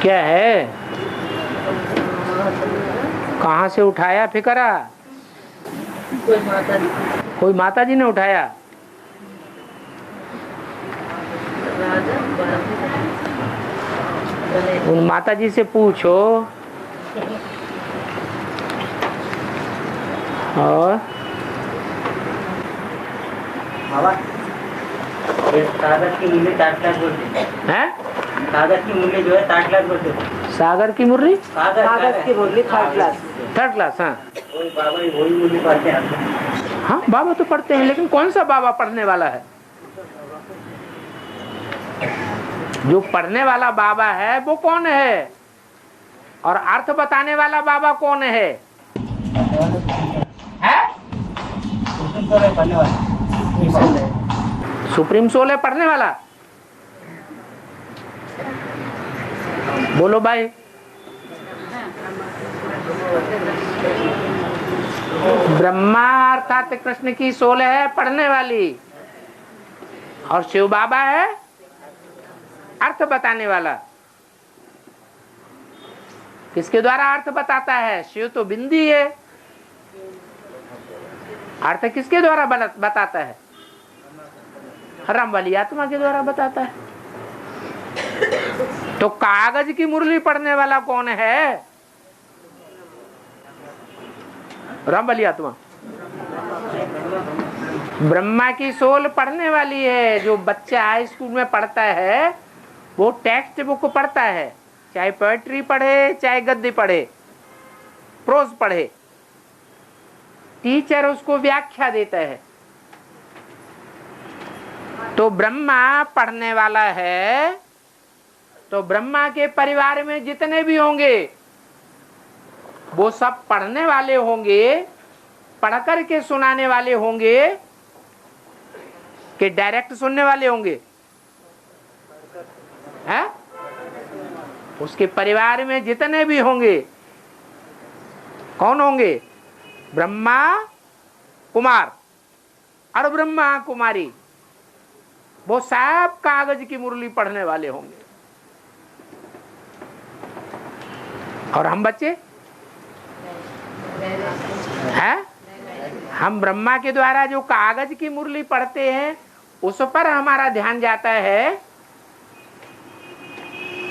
क्या है? कहाँ से उठाया फिकरा? कोई माता जी ने उठाया? उन माता जी से पूछो। और कागज की मूल्य 60 लाख बोलते हैं? कागज की मूल्य जो है 60 लाख बोलते। सागर की मुरली? कागज की मूल्य 30 लाख। Third class? हाँ बाबा वही मूल्य पढ़ते हैं। हाँ बाबा तो पढ़ते हैं, लेकिन कौन सा बाबा पढ़ने वाला है? जो पढ़ने वाला बाबा है वो कौन है, और अर्थ बताने वाला बाबा कौन है? सुप्रीम सोल है पढ़ने वाला। बोलो भाई। ब्रह्मा अर्थात कृष्ण की सोल है पढ़ने वाली, और शिव बाबा है अर्थ बताने वाला। किसके द्वारा अर्थ बताता है? शिव तो बिंदी है, अर्थ किसके द्वारा बताता है? राम वाली आत्मा के द्वारा बताता है। तो कागज की मुरली पढ़ने वाला कौन है? राम वाली आत्मा। ब्रह्मा की सोल पढ़ने वाली है। जो बच्चा हाई स्कूल में पढ़ता है वो टेक्स्ट बुक पढ़ता है, चाहे पोएट्री पढ़े चाहे गद्य पढ़े, प्रोज पढ़े, टीचर उसको व्याख्या देता है। तो ब्रह्मा पढ़ने वाला है, तो ब्रह्मा के परिवार में जितने भी होंगे वो सब पढ़ने वाले होंगे, पढ़ कर के सुनाने वाले होंगे कि डायरेक्ट सुनने वाले होंगे? है? उसके परिवार में जितने भी होंगे कौन होंगे? ब्रह्मा कुमार और ब्रह्मा कुमारी, वो सब कागज की मुरली पढ़ने वाले होंगे। और हम बच्चे हैं? हम ब्रह्मा के द्वारा जो कागज की मुरली पढ़ते हैं उस पर हमारा ध्यान जाता है,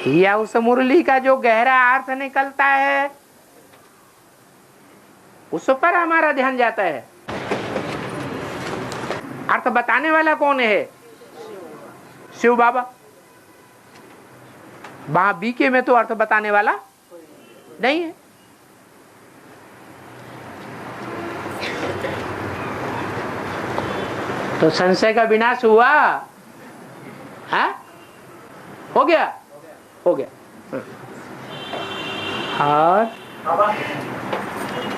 या उस मुरली का जो गहरा अर्थ निकलता है उस पर हमारा ध्यान जाता है? अर्थ बताने वाला कौन है? शिव बाबा। वहां बीके में तो अर्थ बताने वाला नहीं है। तो संशय का विनाश हुआ? है? हो गया? हो गया। और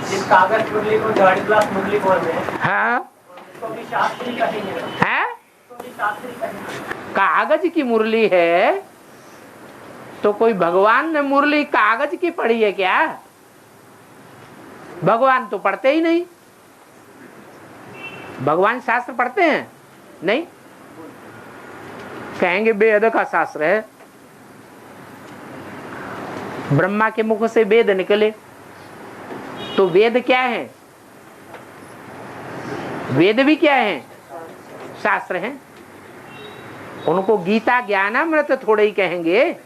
जिस कागज मुरली को 3rd क्लास मुरली बोलते हैं, हाँ तो भी शास्त्री कहेंगे। है? तो भी शास्त्री कहेंगे। कागज की मुरली है तो कोई भगवान ने मुरली कागज की पढ़ी है क्या? भगवान तो पढ़ते ही नहीं। भगवान शास्त्र पढ़ते हैं? नहीं। कहेंगे वेद का शास्त्र है। ब्रह्मा के मुख से वेद निकले, तो वेद क्या है? वेद भी क्या है? शास्त्र हैं। उनको गीता ज्ञानामृत थोड़े ही कहेंगे,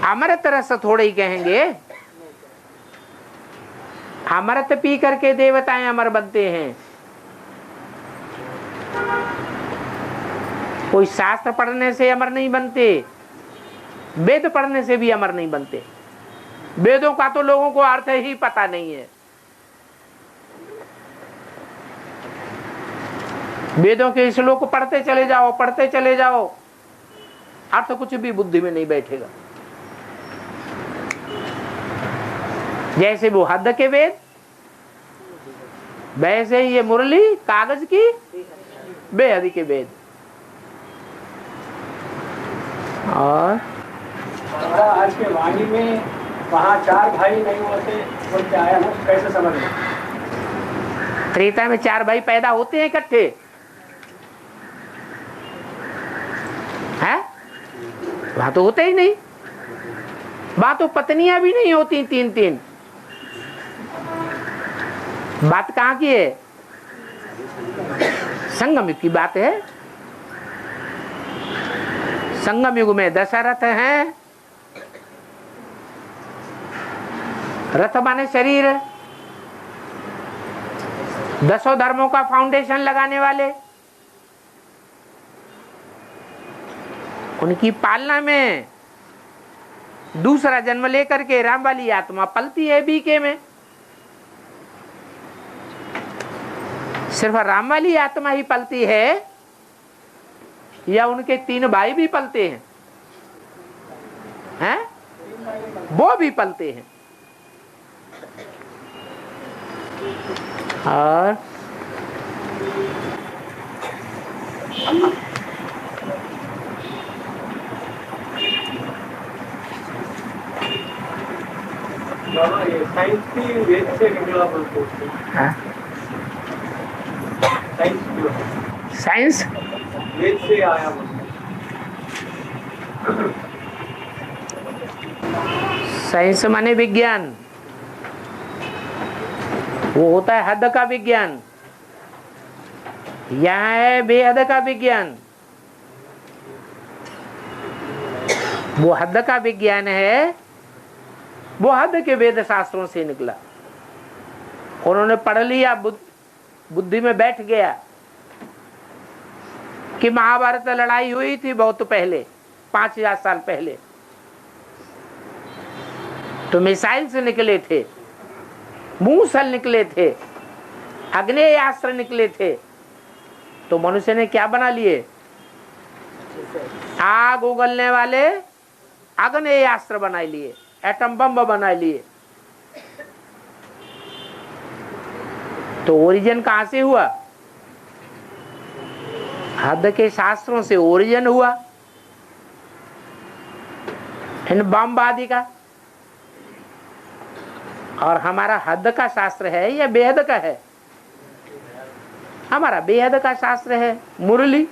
अमृत रस थोड़े ही कहेंगे। अमृत पी करके देवताएं अमर बनते हैं। कोई शास्त्र पढ़ने से अमर नहीं बनते, वेद पढ़ने से भी अमर नहीं बनते। वेदों का तो लोगों को अर्थ ही पता नहीं है। वेदों के श्लोक पढ़ते चले जाओ, पढ़ते चले जाओ, अर्थ कुछ भी बुद्धि में नहीं बैठेगा। जैसे वो हद के वेद, वैसे ही ये मुरली कागज की बेहद के वेद। और आज के वाणी में वहाँ 4 भाई नहीं होते, वो क्या है, वो कैसे समझ में? त्रेता में 4 भाई पैदा होते हैं इकट्ठे, हैं? वहां तो होते ही नहीं। वहां तो पत्नियां भी नहीं होती 3-3। बात कहां की है? संगम युग की बात है। संगम युग में दशरथ हैं, रथ माने शरीर, 10 धर्मों का फाउंडेशन लगाने वाले। उनकी पालना में दूसरा जन्म लेकर के राम वाली आत्मा पलती है बीके में। सिर्फ राम वाली आत्मा ही पलती है या उनके 3 भाई भी पलते हैं? हैं? वो भी पलते हैं। और बाबा ये साइंस की वेद से निकला बोलते हैं। साइंस वेद से आया बोलते। साइंस माने विज्ञान। वो होता है हद का विज्ञान, यहाँ है बेहद का विज्ञान। वो हद का विज्ञान है, वो हद के वेद शास्त्रों से निकला। उन्होंने पढ़ लिया, बुद्धि में बैठ गया कि महाभारत लड़ाई हुई थी बहुत पहले, 5000 साल पहले, तो मिसाइल से निकले थे, मूसल निकले थे, आग्नेयास्त्र निकले थे। तो मनुष्य ने क्या बना लिए? आग उगलने वाले आग्नेयास्त्र बना लिए, एटम बम बना लिए। तो ओरिजिन कहां से हुआ? हद के शास्त्रों से ओरिजिन हुआ, इन बमबादी का। और हमारा हद का शास्त्र है या बेहद का है? हमारा बेहद का शास्त्र है, मुरली।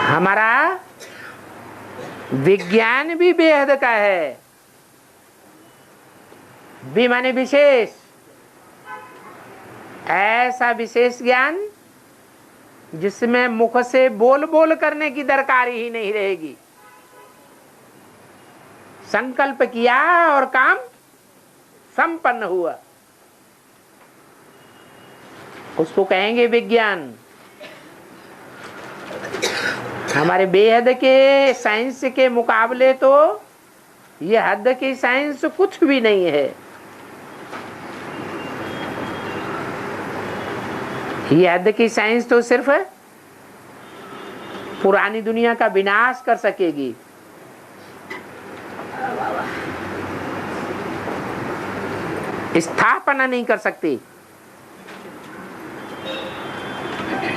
हमारा विज्ञान भी बेहद का है। भी माने विशेष, ऐसा विशेष ज्ञान जिसमें मुख से बोल बोल करने की दरकार ही नहीं रहेगी। संकल्प किया और काम संपन्न हुआ, उसको कहेंगे विज्ञान। हमारे बेहद के साइंस के मुकाबले तो ये हद की साइंस कुछ भी नहीं है। ये हद की साइंस तो सिर्फ पुरानी दुनिया का विनाश कर सकेगी। स्थापना नहीं कर सकती।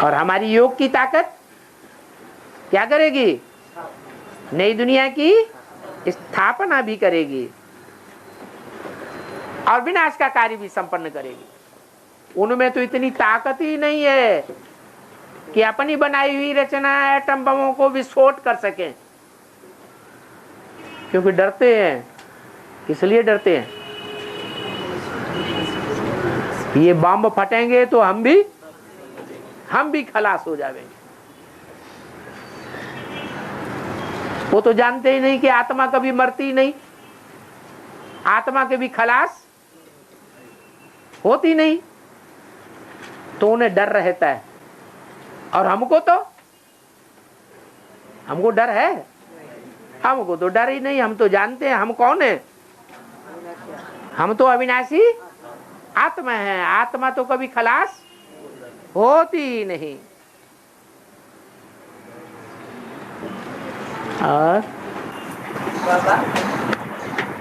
और हमारी योग की ताकत क्या करेगी? नई दुनिया की स्थापना भी करेगी और विनाश का कार्य भी संपन्न करेगी। उनमें तो इतनी ताकत ही नहीं है कि अपनी बनाई हुई रचना एटम बमों को विस्फोट कर सकें, क्योंकि डरते हैं। किस लिए डरते हैं? ये बम फटेंगे तो हम भी खलास हो जाएंगे। वो तो जानते ही नहीं कि आत्मा कभी मरती नहीं, आत्मा कभी खलास होती नहीं, तो उन्हें डर रहता है। और हमको डर है? हमको तो डर ही नहीं। हम तो जानते हैं हम कौन है। हम तो अविनाशी आत्मा है। आत्मा तो कभी खलास होती ही नहीं। और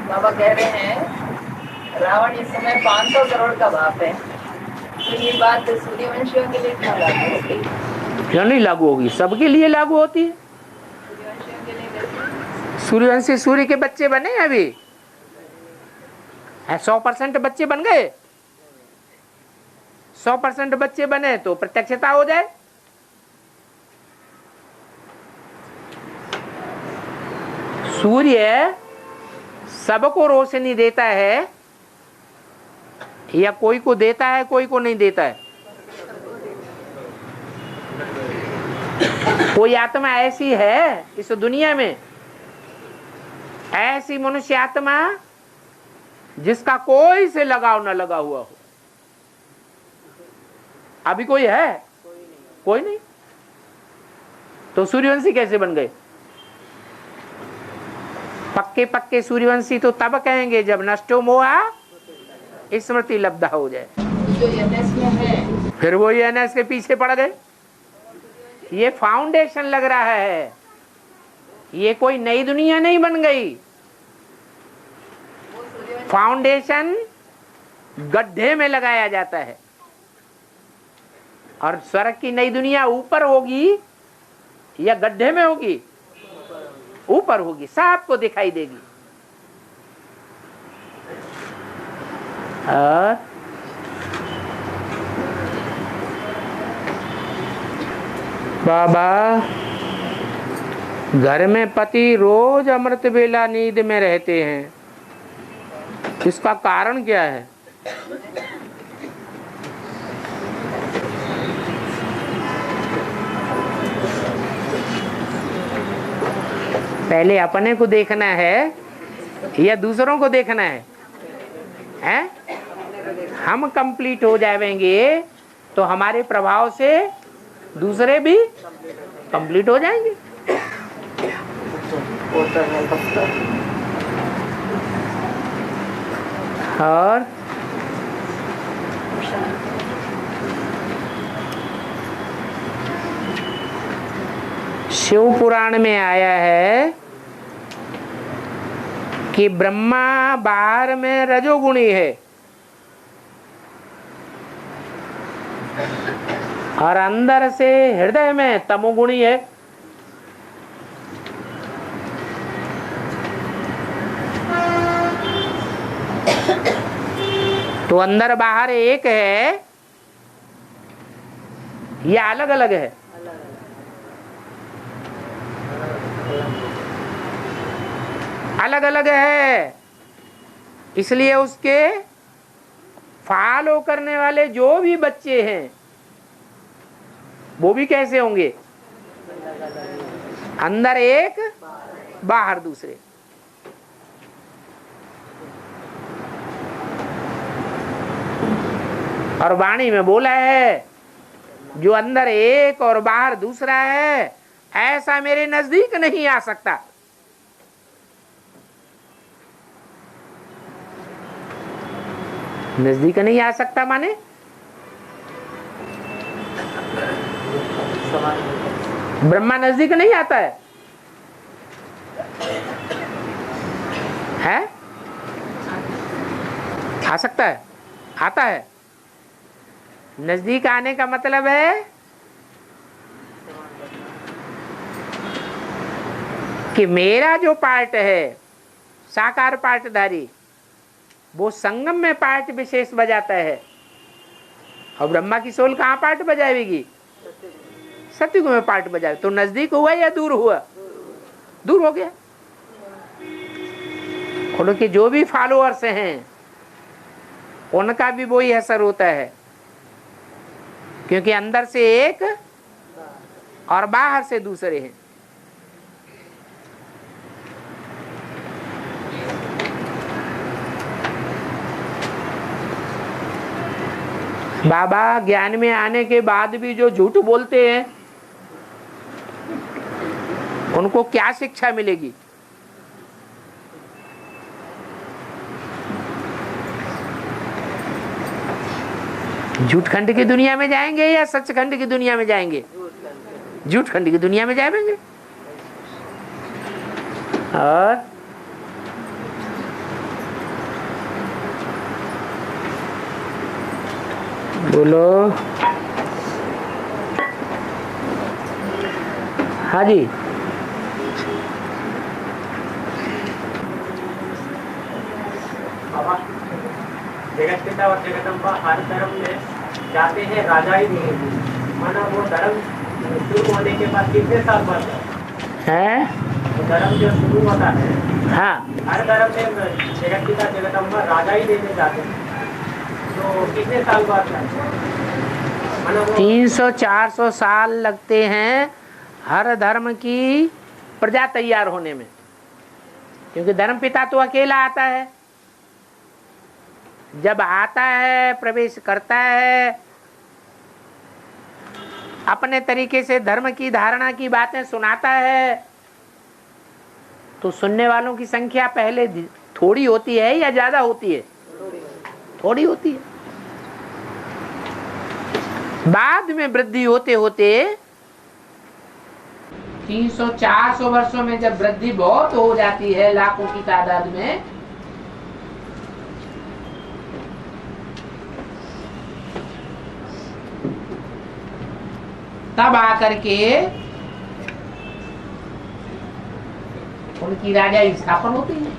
बाबा कह रहे हैं रावण इस समय 500 करोड़ का बाप है, तो ये बात सूर्यवंशियों के लिए क्यों लागू होगी? क्यों नहीं लागू होगी? सबके लिए लागू होती है। सूर्यवंशियों के लिए कैसे? सूर्यवंशी सूर्य के बच्चे बने अभी 100% बच्चे बन गए। 100% बच्चे बने तो प्रत्यक्षता हो जाए। सूर्य सबको रोशनी देता है या कोई को देता है कोई को नहीं देता है? कोई आत्मा ऐसी है इस दुनिया में, ऐसी मनुष्य आत्मा जिसका कोई से लगाव न लगा हुआ हो? अभी कोई है? कोई नहीं। तो सूर्यवंशी कैसे बन गए? पक्के पक्के सूर्यवंशी तो तब कहेंगे जब नष्टो मोहा स्मृति लब्धा हो जाए। जो एनएस में है, फिर वो एनएस के पीछे पड़ गए। ये फाउंडेशन लग रहा है, ये कोई नई दुनिया नहीं बन गई। फाउंडेशन गड्ढे में लगाया जाता है और स्वर्ग की नई दुनिया ऊपर होगी या गड्ढे में होगी? ऊपर होगी, सबको दिखाई देगी। और बाबा, घर में पति रोज अमृत बेला नींद में रहते हैं, इसका कारण क्या है? पहले अपने को देखना है या दूसरों को देखना है? हैं? हम कंप्लीट हो जाएंगे तो हमारे प्रभाव से दूसरे भी कंप्लीट हो जाएंगे। और शिव पुराण में आया है कि ब्रह्मा बाहर में रजोगुणी है और अंदर से हृदय में तमोगुणी है। तो अंदर बाहर एक है या अलग अलग है? अलग अलग है। इसलिए उसके फॉलो करने वाले जो भी बच्चे हैं वो भी कैसे होंगे? अंदर एक बाहर दूसरे। और वाणी में बोला है जो अंदर एक और बाहर दूसरा है ऐसा मेरे नजदीक नहीं आ सकता। नजदीक नहीं आ सकता माने ब्रह्मा नजदीक नहीं आता है? है? आ सकता है, आता है। नजदीक आने का मतलब है कि मेरा जो पार्ट है साकार पार्टधारी वो संगम में पार्ट विशेष बजाता है और ब्रह्मा की सोल कहाँ पार्ट बजाएगी? सत्युग में पार्ट बजाए। तो नजदीक हुआ या दूर हुआ? दूर हो गया। उनके जो भी फॉलोअर्स हैं उनका भी वही असर होता है क्योंकि अंदर से एक और बाहर से दूसरे हैं। बाबा ज्ञान में आने के बाद भी जो झूठ बोलते हैं उनको क्या शिक्षा मिलेगी? झूठखंड की दुनिया में जाएंगे या सचखंड की दुनिया में जाएंगे? झूठखंड की दुनिया में जाएंगे। और बोलो। हाँ जी। जगत पिता और जगदम्बा हर धर्म में जाते हैं, राजा ही नहीं माना वो धर्म शुरू होने के बाद कितने साल बाद है? धर्म जो शुरू होता है, हाँ, हर धर्म में जगत पिता जगदम्बा राजा ही देने जाते हैं, तो कितने साल बाद मतलब वो 300-400 साल लगते हैं हर धर्म की प्रजा तैयार होने में, क्योंकि धर्म पिता तो अकेला आता है। जब आता है, प्रवेश करता है, अपने तरीके से धर्म की धारणा की बातें सुनाता है, तो सुनने वालों की संख्या पहले थोड़ी होती है या ज्यादा होती है? थोड़ी होती है। बाद में वृद्धि होते होते 300-400 वर्षों में जब वृद्धि बहुत हो जाती है, लाखों की तादाद में, तब आकर के उनकी राजाई स्थापन होती है।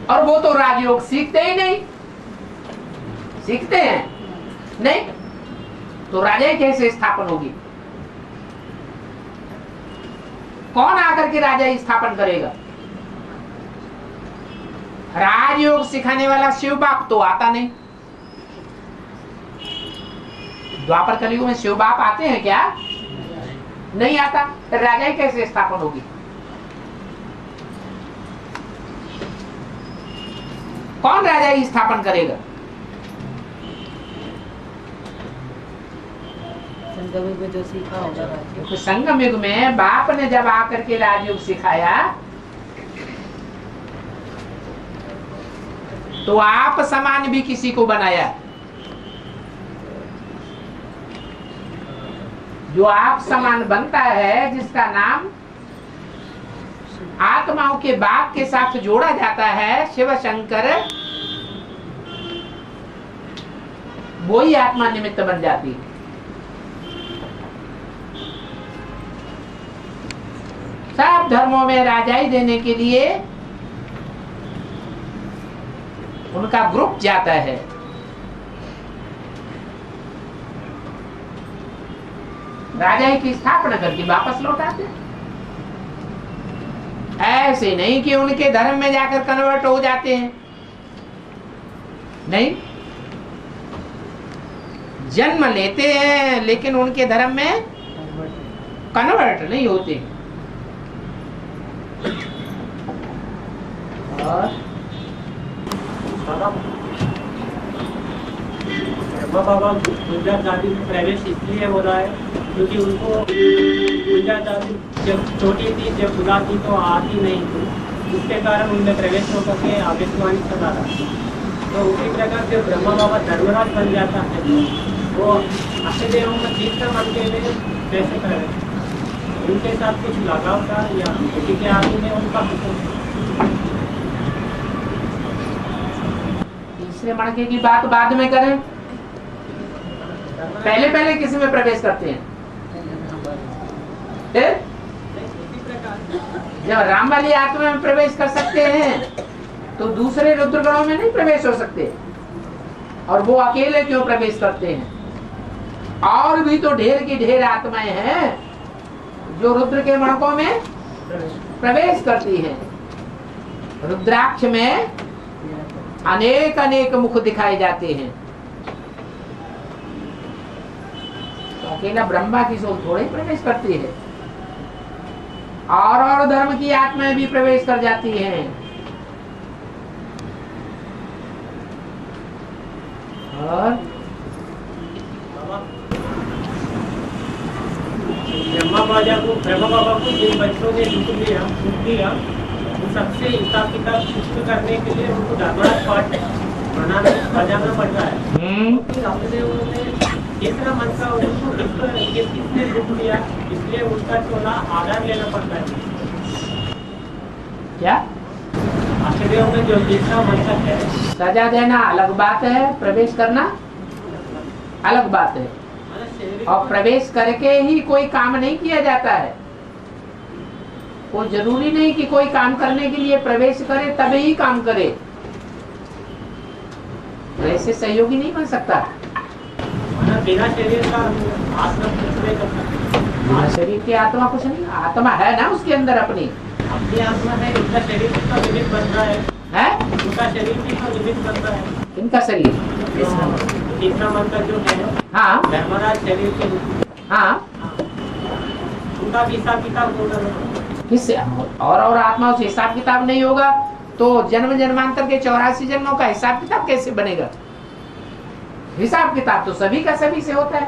और वो तो राजयोग सीखते ही नहीं, सीखते हैं नहीं, तो राजाई कैसे स्थापन होगी? कौन आकर के राजाई स्थापन करेगा? राजयोग सिखाने वाला शिव बाप तो आता नहीं। द्वापर कलयुग में शिव बाप आते हैं क्या? नहीं आता। राजाई कैसे स्थापन होगी? कौन राजाई स्थापन करेगा? संगम युग में जो सीखा होगा तो संगम युग में बाप ने जब आकर के राजयोग सिखाया, तो आप समान भी किसी को बनाया। जो आप समान बनता है, जिसका नाम आत्माओं के बाप के साथ जोड़ा जाता है, शिव शंकर, वो ही आत्मा निमित्त बन जाती है। सब धर्मों में राजाई देने के लिए उनका ग्रुप जाता है। राजाई की स्थापना करके वापस लौट आते हैं। ऐसे नहीं कि उनके धर्म में जाकर कन्वर्ट हो जाते हैं, नहीं, जन्म लेते हैं लेकिन उनके धर्म में कन्वर्ट नहीं होते। और ब्रह्मा बाबा पूजा दादी में प्रवेश इसलिए हो रहा है क्योंकि उनको पूजा दादी जब छोटी थी, जब बुलाती तो आती नहीं थी, उसके कारण उनमें प्रवेश होकर के आवेशवाणी चला रहा है। तो उसी प्रकार से ब्रह्मा बाबा धर्मराज बन जाता है, वो अच्छे देवों में तीसरा मन के लिए कैसे प्रवेश, उनके साथ कुछ लगाव था या किसी के आदमी ने उनका तीसरे मणके की बात बाद में करें, पहले पहले किसी में प्रवेश करते हैं? जब राम वाली आत्मा में प्रवेश कर सकते हैं तो दूसरे रुद्रगणों में नहीं प्रवेश हो सकते, और वो अकेले क्यों प्रवेश करते हैं? और भी तो ढेर की ढेर आत्माएं हैं जो रुद्र के मणकों में प्रवेश करती हैं। रुद्राक्ष में अनेक अनेक मुख दिखाए जाते हैं, तो अकेला ब्रह्मा की सोल थोड़े ही प्रवेश करती है, और धर्म की आत्माएं भी प्रवेश कर जाती हैं। और ब्रह्मा बाबा को जिन बच्चों ने दुख दिया उन सबसे हिसाब किताब शुद्ध करने के लिए उनको धर्मराज पाठ बजाना पड़ता है। अपने तीसरा मन का उनको किसने दुख दिया, इसलिए उनका चोला आधार लेना पड़ता है। क्या आश्चर्यों में जो तीसरा मन का है, सजा देना अलग बात है, प्रवेश करना अलग बात है। और प्रवेश करके ही कोई काम नहीं किया जाता है। कोई जरूरी नहीं कि कोई काम करने के लिए प्रवेश करे तभी ही काम करे, वैसे सहयोगी नहीं बन सकता। बिना शरीर का आश्रम नहीं कर सकता। बिना शरीर की आत्मा कुछ नहीं, आत्मा है ना उसके अंदर अपनी। अपनी आत्मा है, उनका शरीर भी तो निमित्त बन रहा है, उनका शरीर भी तो निमित्त बन रहा है। इनका शरीर तीसरा मंत्र जो है, हाँ धर्मराज शरीर के रूप में, हाँ उनका भी हिसाब किताब होगा। किससे? और आत्मा से हिसाब किताब नहीं होगा तो जन्म जन्मांतर के 84 जन्मों का हिसाब किताब कैसे बनेगा? हिसाब किताब तो सभी का सभी से होता है,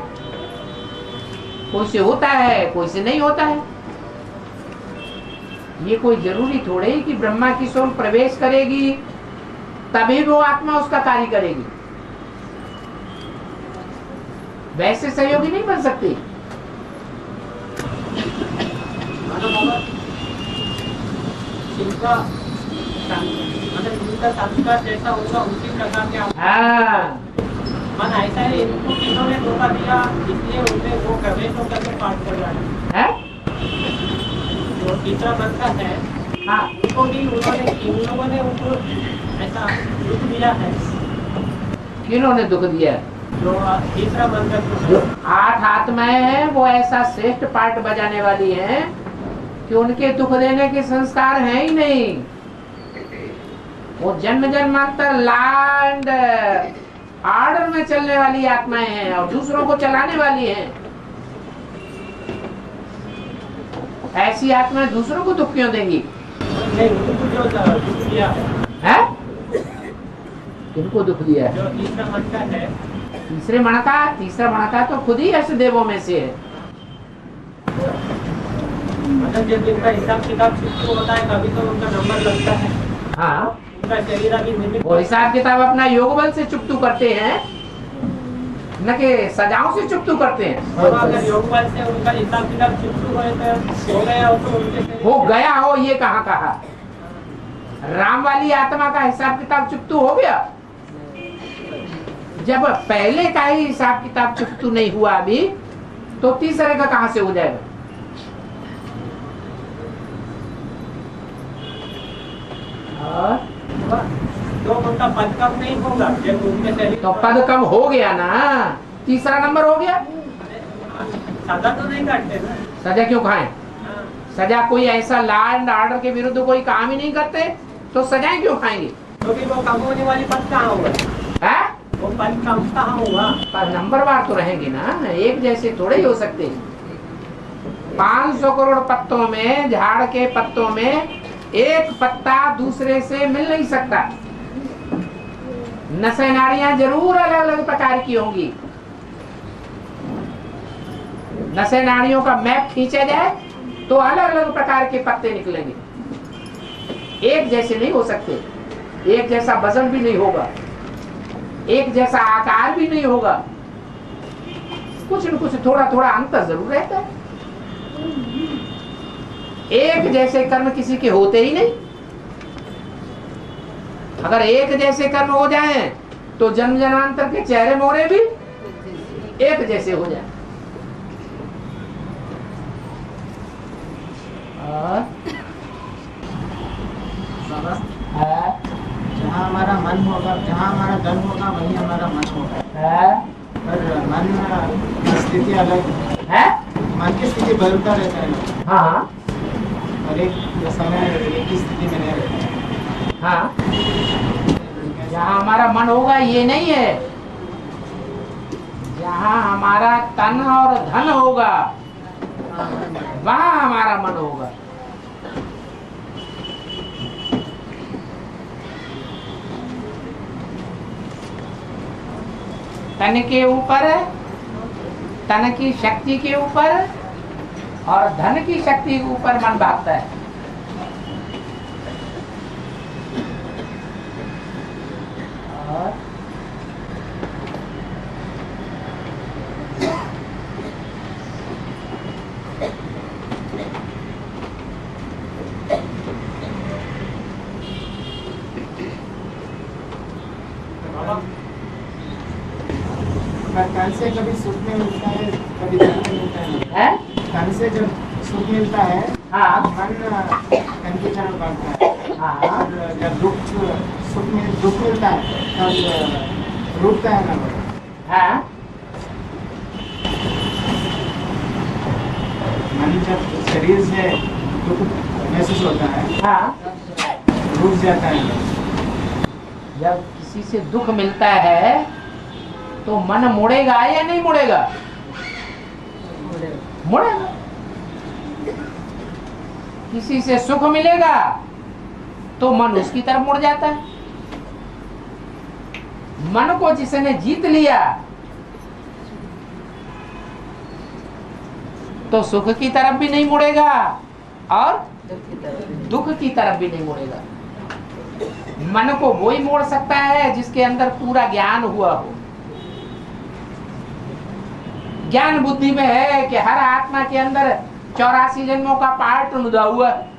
कोई से होता है कोई से नहीं होता है। ये कोई जरूरी थोड़े ही कि ब्रह्मा की सोल प्रवेश करेगी तभी वो आत्मा उसका कार्य करेगी, वैसे सहयोगी नहीं बन सकती। जिनका संस्कार जैसा होगा उसी प्रकार के मन ऐसा है। इनको किन्होंने धोखा दिया इसलिए उनने वो प्रवेश होकर के पाठ कर रहा है। जो तीसरा मंत्र है, हाँ उनको भी उन लोगों ने उनको ऐसा दुख दिया है। किन्होंने दुख दिया? जो तीसरा मंत्र जो 8 आत्माएं हैं वो ऐसा श्रेष्ठ पाठ बजाने वाली हैं कि उनके दुख देने के संस्कार हैं ही नहीं। वो जन्म जन्मांतर लैंड आर्डर में चलने वाली आत्माएं हैं और दूसरों को चलाने वाली हैं। ऐसी आत्माएं दूसरों को दुख क्यों देंगी? नहीं, उनको जो दुख दिया है, किनको दुख दिया है? जो तीसरा मंत्र है, तीसरा मणका तो खुद ही अष्ट देवों में से है। मतलब जब जिनका हिसाब किताब शुरू होता है कभी तो उनका नंबर लगता है। हाँ उनका शरीर अभी निमित्त, वो हिसाब किताब अपना योग बल से चुकतू करते हैं न कि सजाओं से चुकतू करते हैं। और अगर योग बल से उनका हिसाब किताब शुरू हो गया हो तो उनके हो गया हो ये कहाँ कहा? राम वाली आत्मा का हिसाब किताब चुकतू हो गया। जब पहले का ही हिसाब किताब चुकतू नहीं हुआ अभी तो तीसरे का कहां से हो जाएगा? तो उनका पद कम नहीं होगा जब उनके शरीर तो पद कम हो गया ना, तीसरा नंबर हो गया। सजा तो नहीं काटते ना। सजा क्यों खाएं? सजा कोई ऐसा लॉ एंड ऑर्डर के विरुद्ध कोई काम ही नहीं करते तो सजाएं क्यों खाएंगे? क्योंकि वो कम होने वाली पद कहाँ होगा? है वो पद कम कहाँ होगा? पर नंबरवार तो रहेंगे ना, एक जैसे थोड़े ही हो सकते। 500 करोड़ पत्तों में, झाड़ के पत्तों में एक पत्ता दूसरे से मिल नहीं सकता। नसें नाड़ियां जरूर अलग अलग प्रकार की होंगी। नसें नाड़ियों का मैप खींचा जाए तो अलग अलग प्रकार के पत्ते निकलेंगे, एक जैसे नहीं हो सकते। एक जैसा वजन भी नहीं होगा, एक जैसा आकार भी नहीं होगा, कुछ न कुछ थोड़ा थोड़ा अंतर जरूर रहता है। एक जैसे कर्म किसी के होते ही नहीं। अगर एक जैसे कर्म हो जाएं तो जन्म जन्मांतर के चेहरे मोहरे भी एक जैसे हो जाए। जहाँ हमारा मन होगा, जहाँ हमारा धन होगा वहीं हमारा मन होगा। पर मन की स्थिति अलग है, मन की स्थिति बदलता रहता है। हाँ और एक समय एक ही स्थिति में नहीं रहता है। हाँ, जहाँ हमारा मन होगा ये नहीं है, जहाँ हमारा तन और धन होगा वहाँ हमारा मन होगा। तन के ऊपर, तन की शक्ति के ऊपर और धन की शक्ति के ऊपर मन भागता है। और तन से कभी सुख में मिलता है, कभी धन में मिलता है। तन से जब सुख मिलता है, हाँ, मन तन की तरफ भागता है। हाँ, और जब दुख मिलता है तब रुकता है ना। हाँ। मन जब शरीर से दुख महसूस होता है, हाँ, रुक जाता है। जब किसी से दुख मिलता है तो मन मुड़ेगा या नहीं मुड़ेगा? मुड़ेगा। किसी से सुख मिलेगा तो मन उसकी तरफ मुड़ जाता है। मन को जिसने जीत लिया तो सुख की तरफ भी नहीं मुड़ेगा और दुख की तरफ भी नहीं मुड़ेगा। मन को वही मोड़ सकता है जिसके अंदर पूरा ज्ञान हुआ हो। ज्ञान बुद्धि में है कि हर आत्मा के अंदर 84 जन्मों का पार्ट नुदा हुआ है।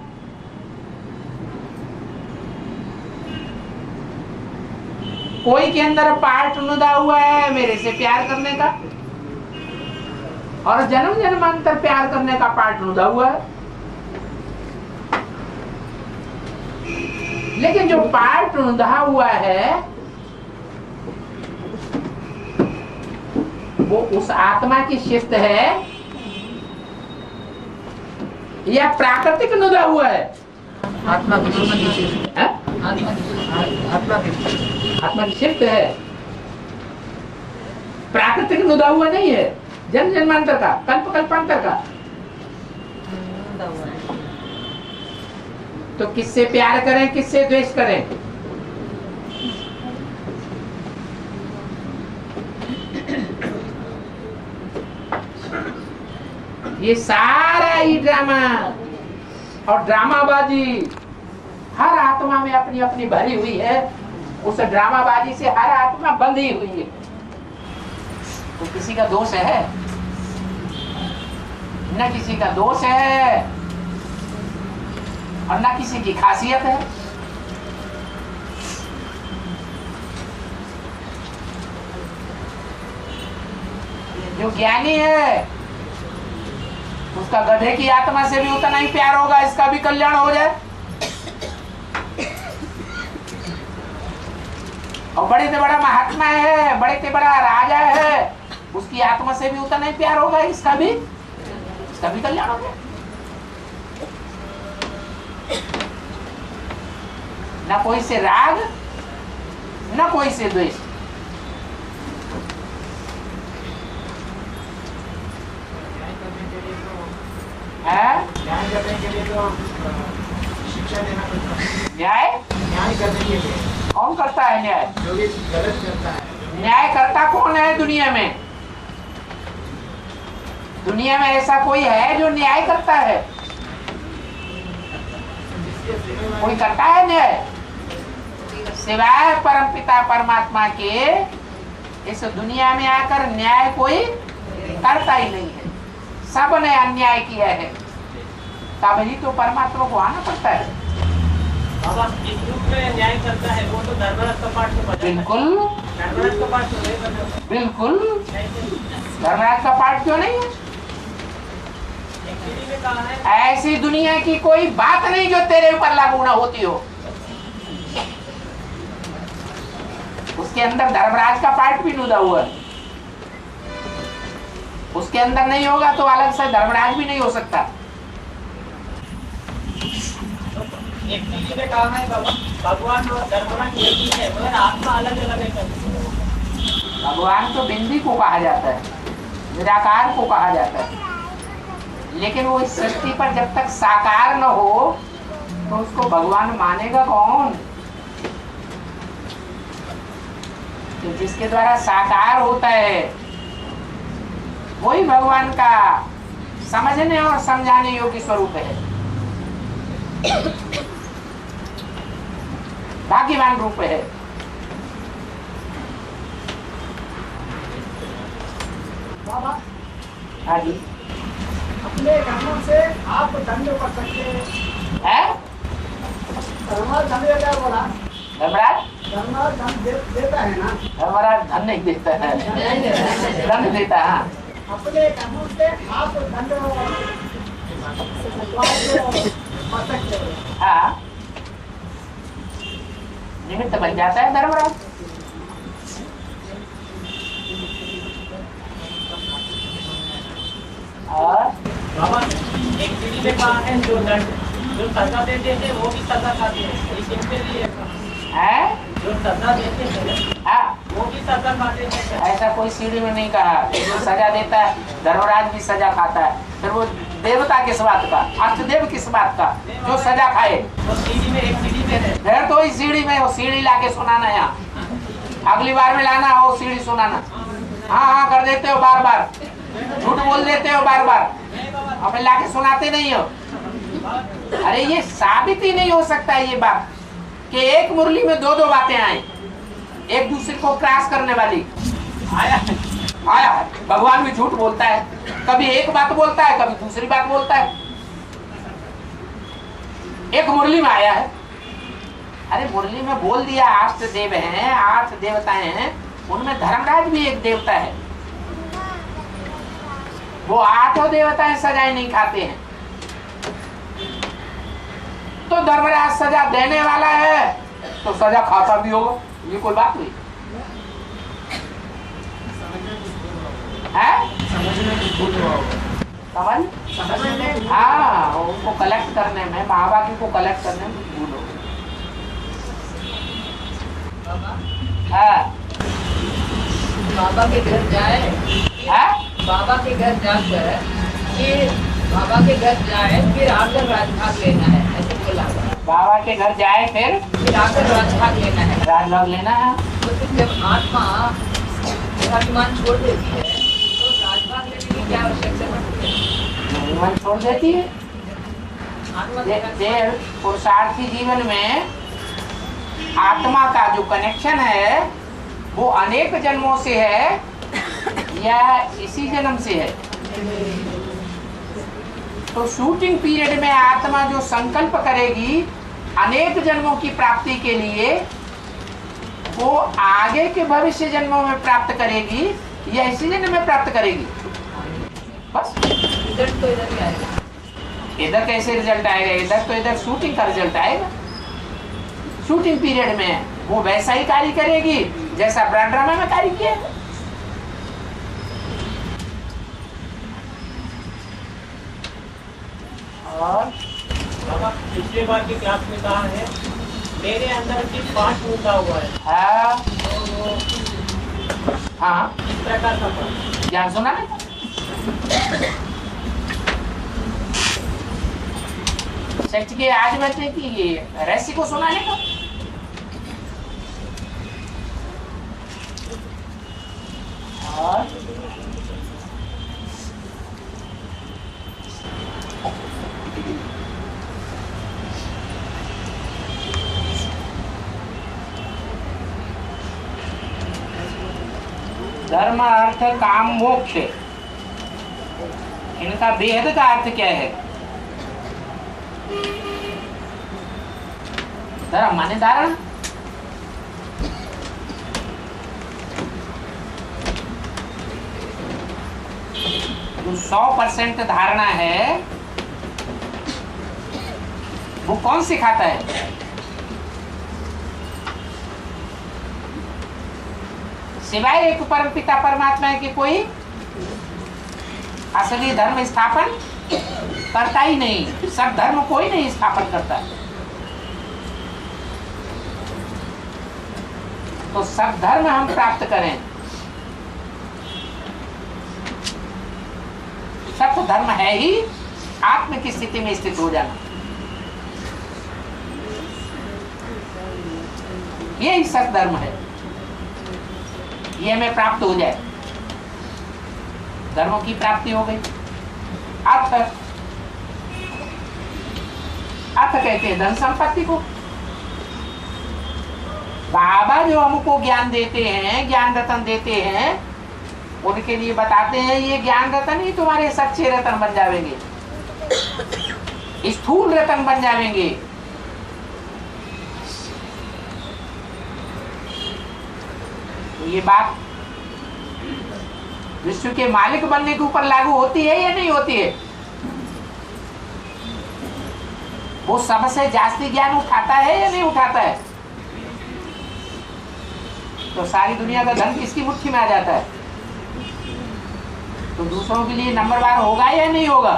कोई के अंदर पार्ट नुदा हुआ है मेरे से प्यार करने का, और जन्म जन्मांतर प्यार करने का पार्ट नुदा हुआ है। लेकिन जो पार्ट नुदा हुआ है वो उस आत्मा की शिफ्ट है या प्राकृतिक नुदा हुआ है? आत्मा की शिफ्ट। हाँ? आत्मा की शिफ्ट है, प्राकृतिक नुदा हुआ नहीं है। जन्म जन्मांतर का, कल्प कल्पांतर का। तो किससे प्यार करें, किससे द्वेष करें? ये सारा ही ड्रामा और ड्रामाबाजी हर आत्मा में अपनी अपनी भरी हुई है। उस ड्रामाबाजी से हर आत्मा बंधी हुई है। तो किसी का दोष है? न किसी का दोष है और न किसी की खासियत है। जो ज्ञानी है उसका गधे की आत्मा से भी उतना ही प्यार होगा, इसका भी कल्याण हो जाए। और बड़े से बड़ा महात्मा है, बड़े से बड़ा राजा है, उसकी आत्मा से भी उतना ही प्यार होगा, इसका भी कल्याण हो जाए। न कोई से राग न कोई से द्वेष। न्याय करने के लिए तो शिक्षा देना पड़ता है। न्याय करने के लिए कौन करता है न्याय? जो भी गलत करता है। न्याय करता कौन है दुनिया में? दुनिया में ऐसा कोई है जो न्याय करता है? कोई करता है न्याय? सिवाय परमपिता परमात्मा के इस दुनिया में आकर न्याय कोई करता ही नहीं है। सबने अन्याय किया है, तब ही तो परमात्मा को आना पड़ता है। बाबा इस रूप में न्याय करता है वो तो धर्मराज का पाठ तो बचा। बिल्कुल धर्मराज का पाठ तो नहीं बचा। बिल्कुल धर्मराज का पाठ क्यों नहीं है? में कहा है ऐसी दुनिया की कोई बात नहीं जो तेरे ऊपर लागू ना होती हो। उसके अंदर धर्मराज का पाठ भी नुदा हुआ है। उसके अंदर नहीं होगा तो अलग से धर्मराज भी नहीं हो सकता। एक चीज में कहा है बाबा, भगवान और धर्मराज एक ही है मगर आत्मा अलग अलग है। भगवान तो बिंदी को कहा जाता है, निराकार को कहा जाता है, लेकिन वो इस सृष्टि पर जब तक साकार न हो तो उसको भगवान मानेगा कौन? तो जिसके द्वारा साकार होता है वही भगवान का समझने और समझाने योग्य स्वरूप है, भाग्यवान रूप है। बाबा हाँ जी, अपने कर्मों से आप दंड कर सकते है धर्मराज दंड क्या बोला? धर्मराज धर्मराज दंड देता है ना? धर्मराज धन नहीं देता है, दंड देता है। हाँ। अपने कर्मों से आप दंड कर सकते हो। हाँ, निमित्त बन जाता है धर्मराज। बाबा हैं जो दंड जो सजा देते थे वो भी सजा खाते हैं, इस इनके लिए है। जो सजा देते थे हाँ, वो भी सजा खाते थे। ऐसा कोई सीढ़ी में नहीं कहा। जो सजा देता है धर्मराज भी सजा खाता है, फिर वो देवता किस बात का, अष्टदेव किस बात का जो सजा खाए। वो सीढ़ी में एक सीढ़ी में है, फिर तो इस सीढ़ी में वो सीढ़ी लाके सुनाना है, यहाँ अगली बार में लाना हो सीढ़ी सुनाना। हाँ हाँ कर देते हो बार बार, झूठ बोल देते हो बार बार, अब लाके सुनाते नहीं हो। अरे ये साबित ही नहीं हो सकता ये बात कि एक मुरली में दो दो बातें आए, एक दूसरे को क्रॉस करने वाली। आया आया भगवान भी झूठ बोलता है, कभी एक बात बोलता है कभी दूसरी बात बोलता है। एक मुरली में आया है, अरे मुरली में बोल दिया 8 देव हैं, 8 देवताएं हैं, उनमें धर्मराज भी एक देवता है। वो 8 देवताएं सजाएं नहीं खाते हैं, तो धर्मराज सजा देने वाला है तो सजा खाता भी होगा, ये कोई बात नहीं है। समझ हाँ, उनको कलेक्ट करने में, माँ बाप को कलेक्ट करने में भूल हो। हाँ बाबा के घर जाए, बाबा के घर जाकर फिर बाबा के घर जाए फिर आकर राजभाग लेना है, ऐसे बोला। बाबा के घर जाए फिर आकर राजभाग लेना है, राजभाग लेना है। तो फिर जब आत्मा अभिमान छोड़ देती है तो राजभाग लेने की क्या आवश्यकता पड़ती है? अभिमान छोड़ देती है। आत्मा पुरुषार्थी जीवन में आत्मा का जो कनेक्शन है वो अनेक जन्मों से है या इसी जन्म से है। तो शूटिंग पीरियड में आत्मा जो संकल्प करेगी अनेक जन्मों की प्राप्ति के लिए, वो आगे के भविष्य जन्मों में प्राप्त करेगी या इसी जन्म में प्राप्त करेगी। बस रिजल्ट तो इधर ही आएगा। इधर कैसे रिजल्ट आएगा? इधर तो इधर शूटिंग का रिजल्ट आएगा। शूटिंग पीरियड में वो वैसा ही कार्य करेगी जैसा ड्रामा में कार्य किया। और पिछले बार की क्लास में कहा है मेरे अंदर सिर्फ 5 मुद्दा हुआ है। हाँ इस प्रकार का ज्ञान सुना नहीं? सच के आज बच्चे की रहस्य को सुनाने का। और धर्म अर्थ काम मोक्ष, इनका भेद का अर्थ क्या है? धर्म माने धारण, जो 100% धारणा है वो कौन सिखाता है? सिवाय एक परमपिता परमात्मा है कि कोई असली धर्म स्थापन करता ही नहीं। सब धर्म कोई नहीं स्थापन करता। तो सब धर्म हम प्राप्त करें। सत्य धर्म है ही आत्म की स्थिति में स्थित हो जाना, यही सत्य धर्म है। ये हमें प्राप्त हो जाए, धर्मों की प्राप्ति हो गई। अर्थ, अर्थ कहते हैं धन संपत्ति को। बाबा जो हमको ज्ञान देते हैं, ज्ञान रतन देते हैं, उनके लिए बताते हैं ये ज्ञान रतन ही तुम्हारे सच्चे रतन बन जाएंगे, स्थूल रतन बन जाएंगे। तो ये बात विश्व के मालिक बनने के ऊपर लागू होती है या नहीं होती है? वो सबसे जास्ती ज्ञान उठाता है या नहीं उठाता है? तो सारी दुनिया का धन किसकी मुट्ठी में आ जाता है? तो दूसरों के लिए नंबरवार होगा या नहीं होगा?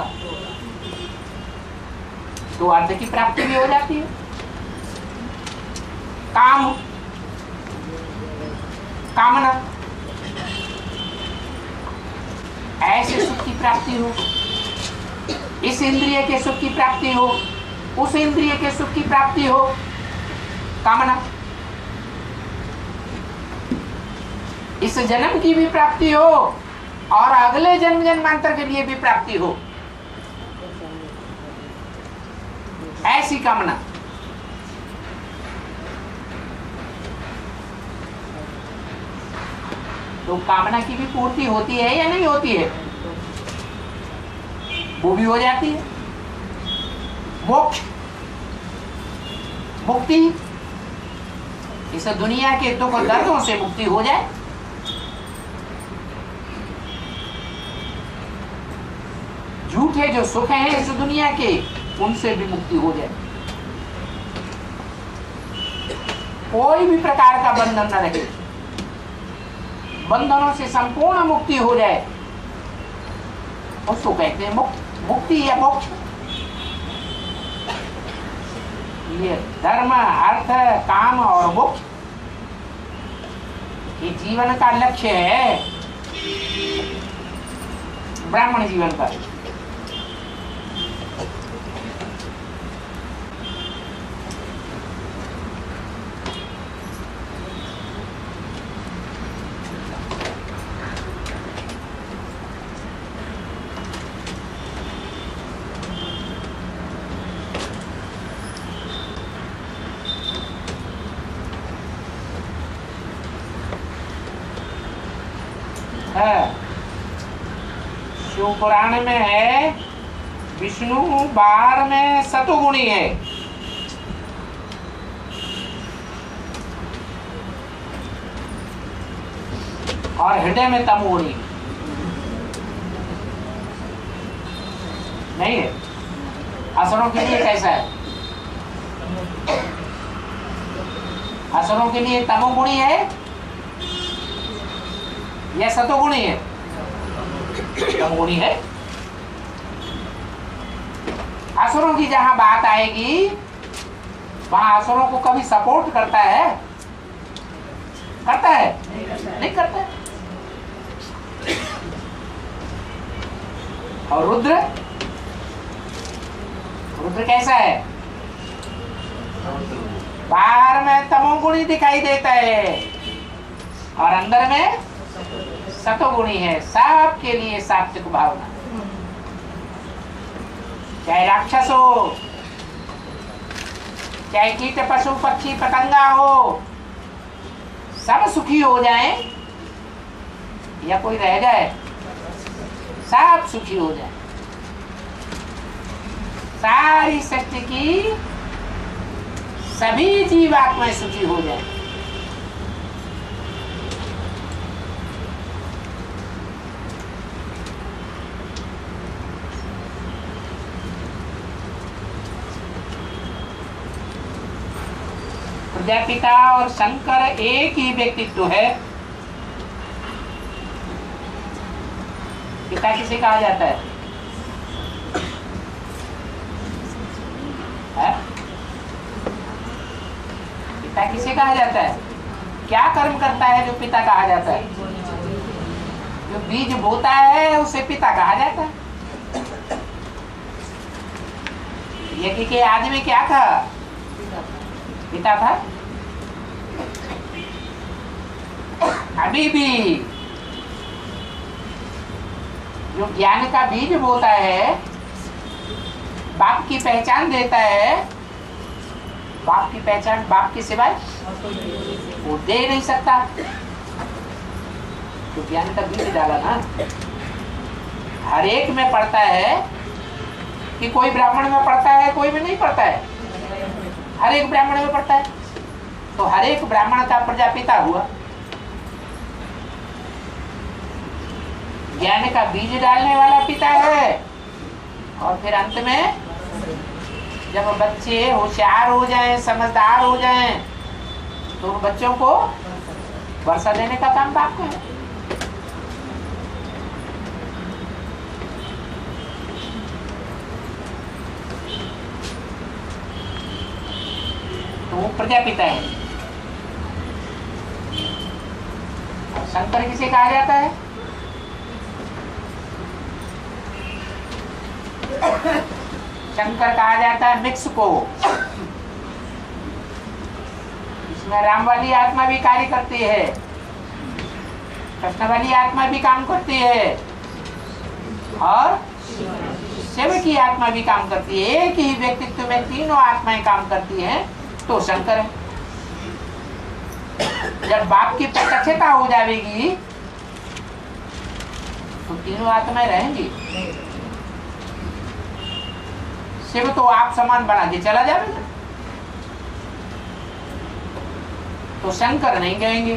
तो अर्थ की प्राप्ति भी हो जाती है। काम, कामना, ऐसे सुख की प्राप्ति हो, इस इंद्रिय के सुख की प्राप्ति हो, उस इंद्रिय के सुख की प्राप्ति हो, कामना। इस जन्म की भी प्राप्ति हो और अगले जन्म जन्मांतर के लिए भी प्राप्ति हो, ऐसी कामना। तो कामना की भी पूर्ति होती है या नहीं होती है? वो भी हो जाती है। मोक्ष, मुक्ति, इस दुनिया के दुख और दर्दों से मुक्ति हो जाए। झूठे जो सुख हैं इस दुनिया के, उनसे भी मुक्ति हो जाए। कोई भी प्रकार का बंधन न रहे, बंधनों से संपूर्ण मुक्ति हो जाए, उसको कहते हैं मुक्ति या मोक्ष। ये धर्म, अर्थ, काम और मोक्ष ये जीवन का लक्ष्य है, ब्राह्मण जीवन का। शिव पुराण में है, विष्णु बाहर में सतुगुणी है और हृदय में तमोगुणी नहीं है। असुरों के लिए कैसा है? असुरों के लिए तमोगुणी है या सतोगुणी है? तमोगुणी है। असुरों की जहां बात आएगी वहां असुरों को कभी सपोर्ट करता है? करता है? नहीं करता है। और रुद्र, रुद्र कैसा है? बाहर में तमोगुणी दिखाई देता है और अंदर में सतोगुणी है। सबके लिए सात्विक भावना, चाहे राक्षस हो, चाहे कीट पशु पक्षी पतंगा हो, सब सुखी हो जाए या कोई रह जाए, सब सुखी हो जाए। सारी सृष्टि की सभी जीवात्माएं सुखी हो जाए। प्रजापिता और शंकर एक ही व्यक्तित्व है। पिता किसे कहा जाता है? पिता किसे कहा जाता है? क्या कर्म करता है जो पिता कहा जाता है? जो बीज बोता है उसे पिता कहा जाता है। यज्ञ के आदमी क्या था? पिता था। अभी भी जो ज्ञान का बीज बोता है, बाप की पहचान देता है, बाप की पहचान बाप के सिवाय वो दे नहीं सकता। तो ज्ञान का बीज डाला ना, हर एक में पड़ता है कि कोई ब्राह्मण में पड़ता है, कोई में नहीं पड़ता है। हर एक ब्राह्मण में पड़ता है। तो हर एक ब्राह्मण का प्रजापिता हुआ। ज्ञान का बीज डालने वाला पिता है। और फिर अंत में जब बच्चे होशियार हो जाएं, समझदार हो जाएं, तो उन बच्चों को वर्षा देने का काम बाप का है। प्रजापिता है। और शंकर किसे कहा जाता है? शंकर कहा जाता है मिक्स को। इसमें राम वाली आत्मा भी कार्य करती है, कृष्ण वाली आत्मा भी काम करती है और शिव की आत्मा भी काम करती है। एक ही व्यक्तित्व में तीनों आत्माएं काम करती हैं, तो शंकर है। जब बाप की प्रत्यक्षता हो जाएगी तो तीनों आत्माएं रहेंगी। शिव तो आप समान बना के चला जाएगा, तो शंकर नहीं कहेंगे।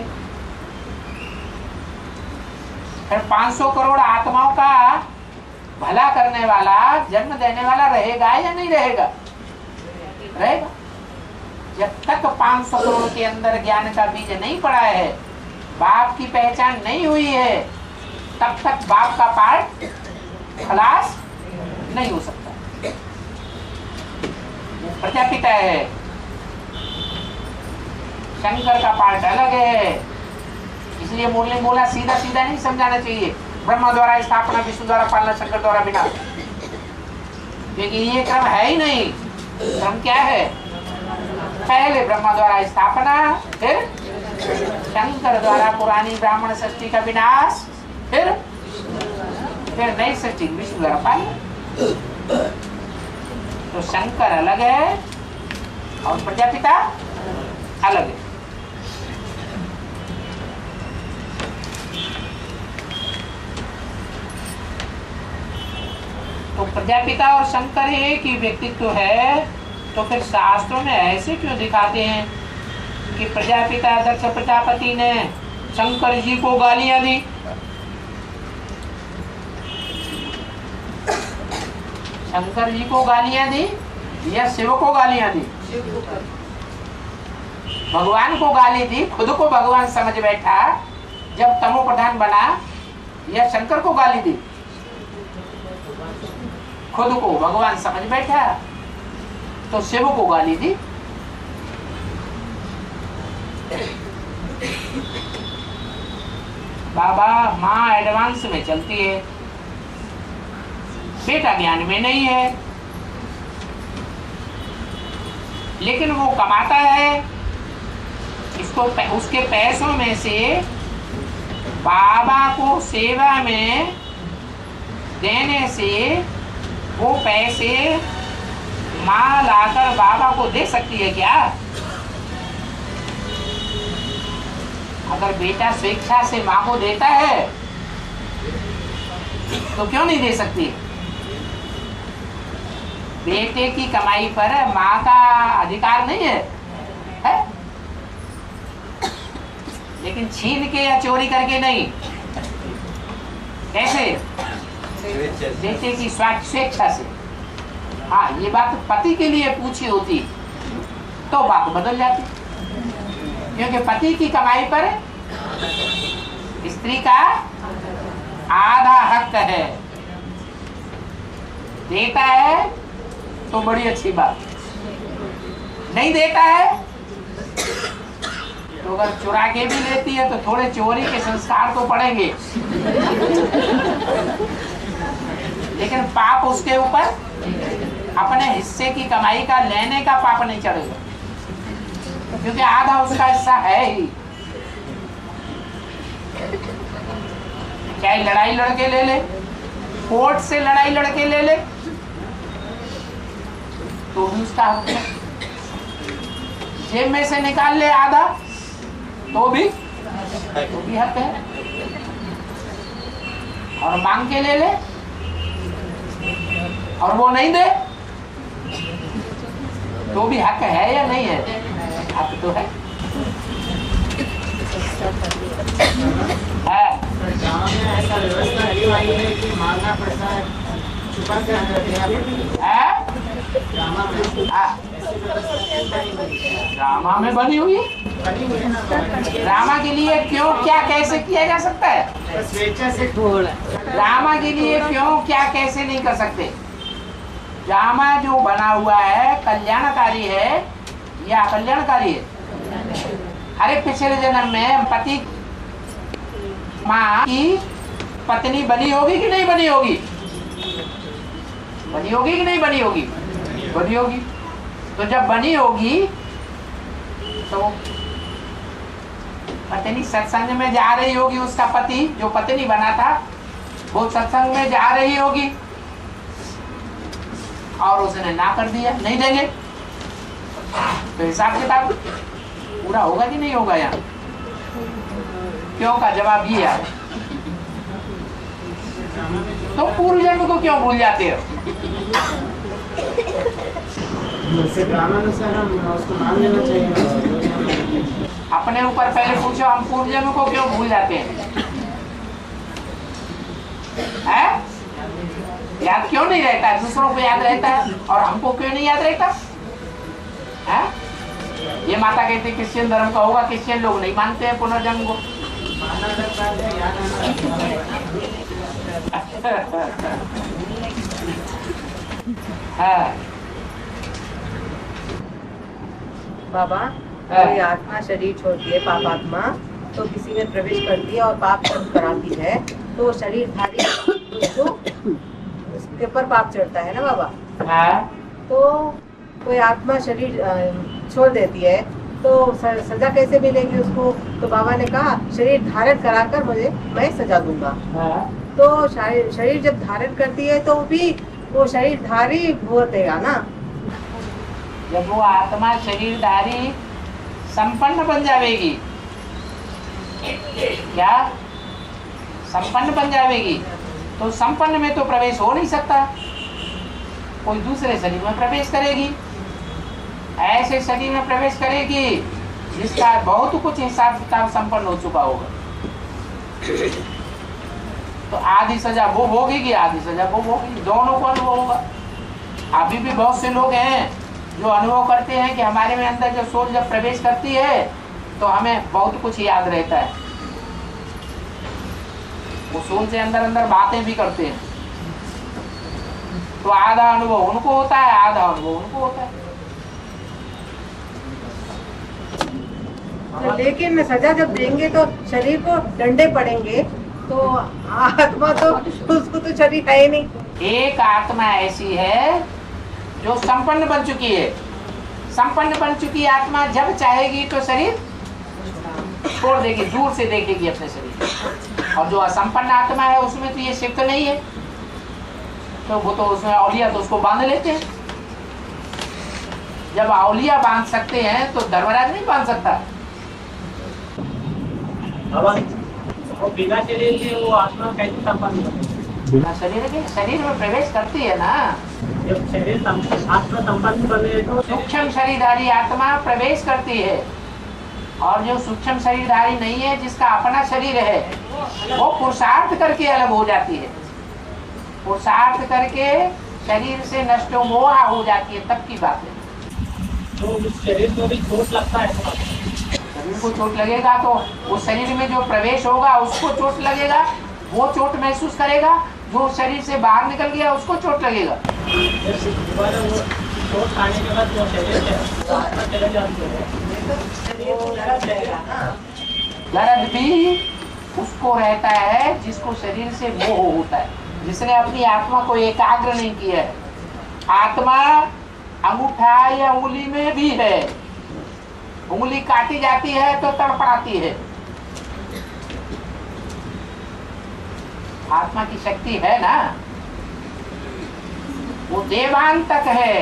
फिर 500 करोड़ आत्माओं का भला करने वाला, जन्म देने वाला रहेगा या नहीं रहेगा? रहेगा। जब तक 500 करोड़ के अंदर ज्ञान का बीज नहीं पड़ा है, बाप की पहचान नहीं हुई है, तब तक बाप का पार्ट खलास नहीं हो सकता। प्रजापिता है, शंकर का पार्ट अलग है। इसलिए मुरली बोला सीधा सीधा नहीं समझाना चाहिए, ब्रह्मा द्वारा स्थापना, विष्णु द्वारा पालना, शंकर द्वारा विनाश, क्योंकि ये क्रम है ही नहीं। क्रम क्या है? पहले ब्रह्मा द्वारा स्थापना, फिर शंकर द्वारा पुरानी ब्राह्मण सृष्टि का विनाश, फिर नई सृष्टि विष्णु द्वारा पालना। तो शंकर अलग है और प्रजापिता अलग है। तो प्रजापिता और शंकर एक ही व्यक्तित्व है, तो फिर शास्त्रों में ऐसे क्यों दिखाते हैं कि प्रजापिता दक्ष प्रजापति ने शंकर जी को गालियां दी? शंकर जी को गालियां दी या शिव को गालियां दी? भगवान को गाली दी, खुद को भगवान समझ बैठा जब तमो प्रधान बना, या शंकर को गाली दी? खुद को भगवान समझ बैठा तो शिव को गाली दी। बाबा माँ एडवांस में चलती है, बेटा ज्ञान में नहीं है, लेकिन वो कमाता है। इसको उसके पैसों में से बाबा को सेवा में देने से वो पैसे माँ लाकर बाबा को दे सकती है क्या? अगर बेटा स्वेच्छा से माँ को देता है तो क्यों नहीं दे सकती? बेटे की कमाई पर माँ का अधिकार नहीं है, है? लेकिन छीन के या चोरी करके नहीं। कैसे? बेटे की स्वेच्छा से। हाँ, ये बात पति के लिए पूछी होती तो बात बदल जाती, क्योंकि पति की कमाई पर स्त्री का आधा हक है। देता है तो बड़ी अच्छी बात, नहीं देता है तो अगर चुरा के भी लेती है तो थोड़े चोरी के संस्कार तो पड़ेंगे, लेकिन पाप उसके ऊपर अपने हिस्से की कमाई का लेने का पाप नहीं चढ़ेगा, क्योंकि आधा उसका हिस्सा है ही। चाहे लड़ाई लड़के ले ले, कोर्ट से लड़ाई लड़के ले ले, तो भी उसका हक है। जेब में से निकाल ले आधा तो भी हक है, और मांग के ले ले और वो नहीं दे तो भी हक है या नहीं है? हक तो है। गाँव में ऐसा व्यवस्था क्यों आई है कि मांगना पड़ता है, छुपा के ड्रामा में बनी हुई है। ड्रामा के लिए क्यों, क्या, कैसे किया जा सकता है? स्वेच्छा से ड्रामा के लिए क्यों, क्या, कैसे नहीं कर सकते? ड्रामा जो बना हुआ है कल्याणकारी है, या कल्याणकारी है? अरे पिछले जन्म में हम पति माँ की पत्नी बनी होगी कि नहीं बनी होगी? बनी होगी कि नहीं बनी होगी? बनी होगी। तो जब बनी होगी तो पत्नी सत्संग में जा रही होगी, उसका पति जो पत्नी बना था वो सत्संग में जा रही होगी और उसने ना कर दिया, नहीं देंगे, तो हिसाब किताब पूरा होगा कि नहीं होगा? यहाँ क्यों का जवाब ये है। तो पूर्व जन्म को क्यों भूल जाते हो? ग्रामानुसार हम उसको मान लेना चाहिए। अपने ऊपर पहले पूछो, हम पूर्व जन्म को क्यों भूल जाते हैं? याद क्यों नहीं रहता है? दूसरों को याद रहता है और हमको क्यों नहीं याद रहता है? ये माता कहती क्रिश्चियन धर्म का होगा, क्रिश्चियन लोग नहीं मानते हैं पुनर्जन्म को। बाबा, कोई आत्मा शरीर छोड़ती है, पाप आत्मा, तो किसी में प्रवेश करती है और पाप कर्म कराती है, तो शरीरधारी उसको उसके ऊपर पाप चढ़ता है ना बाबा। तो कोई आत्मा शरीर छोड़ देती है तो सजा कैसे मिलेगी उसको? तो बाबा ने कहा शरीर धारण कराकर मैं सजा दूंगा। तो शरीर जब धारण करती है तो भी वो शरीरधारी भुगतेगा ना। जब वो आत्मा शरीरधारी संपन्न बन जाएगी, क्या संपन्न बन जाएगी, तो संपन्न में तो प्रवेश हो नहीं सकता, कोई दूसरे शरीर में प्रवेश करेगी। ऐसे शरीर में प्रवेश करेगी जिसका बहुत कुछ हिसाब किताब संपन्न हो चुका होगा। तो आधी सजा वो भोगेगी, आधी सजा वो भोगेगी, दोनों को अनुभव होगा। अभी भी बहुत से लोग हैं जो अनुभव करते हैं कि हमारे में अंदर जो सोल जब प्रवेश करती है तो हमें बहुत कुछ याद रहता है। वो सोल से अंदर अंदर बातें भी करते हैं। तो आधा अनुभव उनको होता है, आधा अनुभव उनको होता है। तो लेकिन सजा जब देंगे तो शरीर को डंडे पड़ेंगे, तो आत्मा तो उसको तो शरीर है ही नहीं। एक आत्मा ऐसी है जो संपन्न बन चुकी है। संपन्न बन चुकी आत्मा जब चाहेगी तो शरीर छोड़ देगी, दूर से देखेगी अपने शरीर। और जो असंपन्न आत्मा है उसमें तो ये शिफ्ट नहीं है, तो वो तो उसमें औलिया तो उसको बांध लेते हैं। जब औलिया बांध सकते हैं तो धर्मराज नहीं बांध सकता। वो बिना शरीर के वो आत्मा कैसे संपन्न बने? बिना शरीर के शरीर में प्रवेश करती है ना। जब शरीर आत्मा संपन्न बने तो सूक्ष्म शरीरधारी आत्मा प्रवेश करती है, और जो सूक्ष्म शरीरधारी नहीं है, जिसका अपना शरीर है, वो पुरुषार्थ करके अलग हो जाती है। पुरुषार्थ करके शरीर से नष्ट मोह हो जाती है, तब की बात है। तो उस शरीर को भी चोट लगता है। शरीर को चोट लगेगा तो उस शरीर में जो प्रवेश होगा उसको चोट लगेगा, वो चोट महसूस करेगा। जो शरीर से बाहर निकल गया उसको चोट लगेगा। चोट खाने के बाद जो शरीर चले जाते हैं, दर्द भी उसको रहता है जिसको शरीर से मोह होता है, जिसने अपनी आत्मा को एकाग्र नहीं किया है। आत्मा अंगूठा या उंगली में भी है, उंगली काटी जाती है तो तड़पड़ाती है। आत्मा की शक्ति है ना, वो देवान तक है।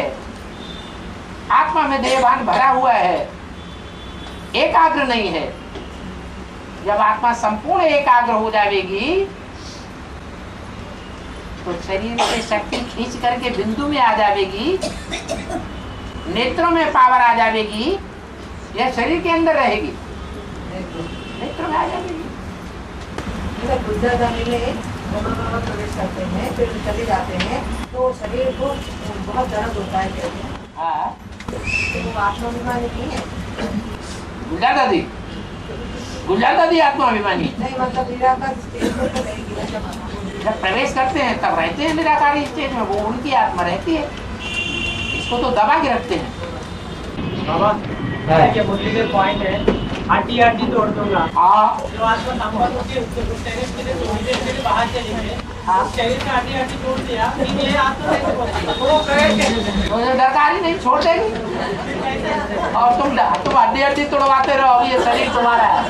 आत्मा में देवान भरा हुआ है, एकाग्र नहीं है। जब आत्मा संपूर्ण एकाग्र हो जाएगी तो शरीर से शक्ति खींच करके बिंदु में आ जाएगी, नेत्रों में पावर आ जाएगी, या शरीर के अंदर रहेगी, नेत्रों में आ जाएगी। बुद्धादानी में प्रवेश करते हैं, फिर चले जाते हैं, तो शरीर को बहुत दर्द होता है कहते हैं। हाँ, तो वो आत्माभिमानी नहीं है। गुलजार दादी आत्माभिमानी नहीं, मतलब निराकार स्टेज पर तो रहेगी ना। जब प्रवेश करते हैं तब रहते हैं निराकारी स्टेज में, वो उनकी आत्मा रहती है। इसको तो दबा के रखते हैं। बाबा ये मुद्दे के पॉइंट है, हड्डी हड्डी तोड़ दूंगा। हाँ जो आत्मा संपन्न होती है उसके शरीर के लिए थोड़ी देर के लिए बाहर चलेंगे, शरीर से हड्डी हड्डी तोड़ दिया, फिर ये आत्मा कैसे होती वो प्रवेश मुझे डरकारी नहीं छोड़ देगी। और तुम हड्डी हड्डी तोड़वाते रहो, ये शरीर तुम्हारा है।